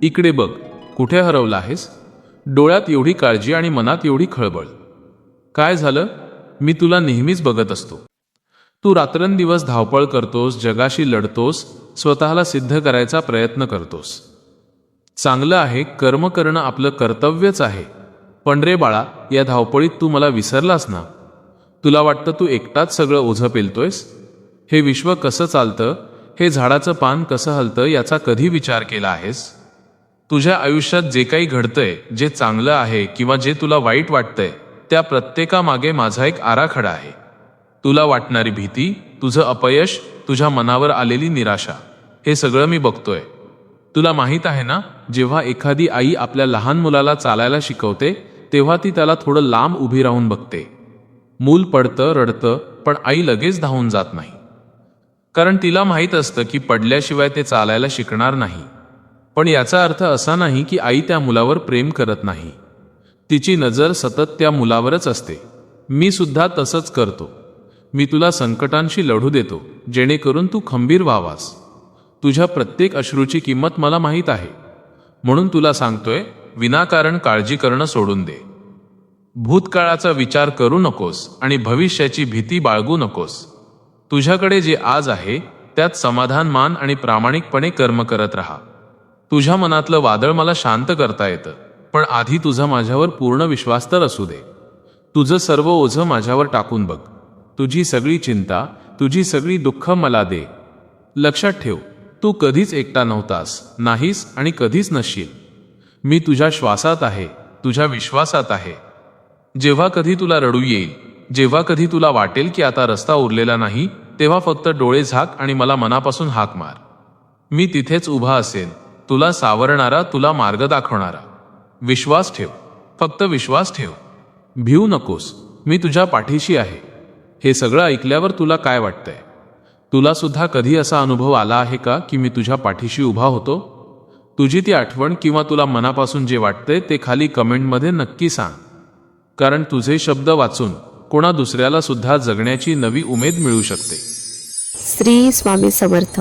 इकडे बघ, कुठे हरवला आहेस? डोळ्यात एवढी काळजी आणि मनात एवढी खळबळ. काय झालं? मी तुला नेहमीच बघत असतो. तू रात्रंदिवस धावपळ करतोस, जगाशी लढतोस, स्वतःला सिद्ध करायचा प्रयत्न करतोस. चांगलं आहे, कर्म करणं आपलं कर्तव्यच आहे. पण रे बाळा, या धावपळीत तू मला विसरलास ना? तुला वाटतं तू एकटाच सगळं ओझं पेलतोयस? हे विश्व कसं चालतं, हे झाडाचं पान कसं हलतं, याचा कधी विचार केला आहेस? तुझ्या आयुष्यात जे काही घडतंय, जे चांगलं आहे किंवा जे तुला वाईट वाटतंय, त्या प्रत्येकामागे माझा एक आराखडा आहे. तुला वाटणारी भीती, तुझं अपयश, तुझ्या मनावर आलेली निराशा, हे सगळं मी बघतोय. तुला माहीत आहे ना, जेव्हा एखादी आई आपल्या लहान मुलाला चालायला शिकवते, तेव्हा ती त्याला थोडं लांब उभी राहून बघते. मूल पडतं, रडतं, पण आई लगेच धावून जात नाही. कारण तिला माहीत असतं की पडल्याशिवाय ते चालायला शिकणार नाही. पण याचा अर्थ असा नाही की आई त्या मुलावर प्रेम करत नाही. तिची नजर सतत त्या मुलावरच असते. मी सुद्धा तसंच करतो. मी तुला संकटांशी लढू देतो, जेणेकरून तू खंबीर व्हावास. तुझ्या प्रत्येक अश्रूची किंमत मला माहीत आहे. म्हणून तुला सांगतोय, विनाकारण काळजी करणं सोडून दे. भूतकाळाचा विचार करू नकोस आणि भविष्याची भीती बाळगू नकोस. तुझ्याकडे जे आज आहे, त्यात समाधान मान आणि प्रामाणिकपणे कर्म करत राहा. तुझ्या मनातलं वादळ मला शांत करता येतं, पण आधी तुझा माझ्यावर पूर्ण विश्वास तर असू दे. तुझं सर्व ओझं माझ्यावर टाकून बघ. तुझी सगळी चिंता, तुझी सगळी दुःख मला दे. लक्षात ठेव, तू कधीच एकटा नव्हतास, नाहीस आणि कधीच नसशील. मी तुझ्या श्वासात आहे, तुझ्या विश्वासात आहे. जेव्हा कधी तुला रडू येईल, जेव्हा कधी तुला वाटेल की आता रस्ता उरलेला नाही, तेव्हा फक्त डोळे झाक आणि मला मनापासून हाक मार. मी तिथेच उभा असेन, तुला सावरणारा, तुला मार्ग दाखवणारा. विश्वास ठेव, फक्त विश्वास ठेव. भिवू नकोस, मी तुझ्या पाठीशी आहे. हे सगळं ऐकल्यावर तुला काय वाटतंय? तुला सुद्धा कधी असा अनुभव आला आहे का की मी तुझ्या पाठीशी उभा होतो? तुझी ती आठवण किंवा तुला मनापासून जे वाटतंय ते खाली कमेंटमध्ये नक्की सांग. कारण तुझे शब्द वाचून कोणा दुसऱ्याला सुद्धा जगण्याची नवी उमेद मिळू शकते. श्री स्वामी समर्थ.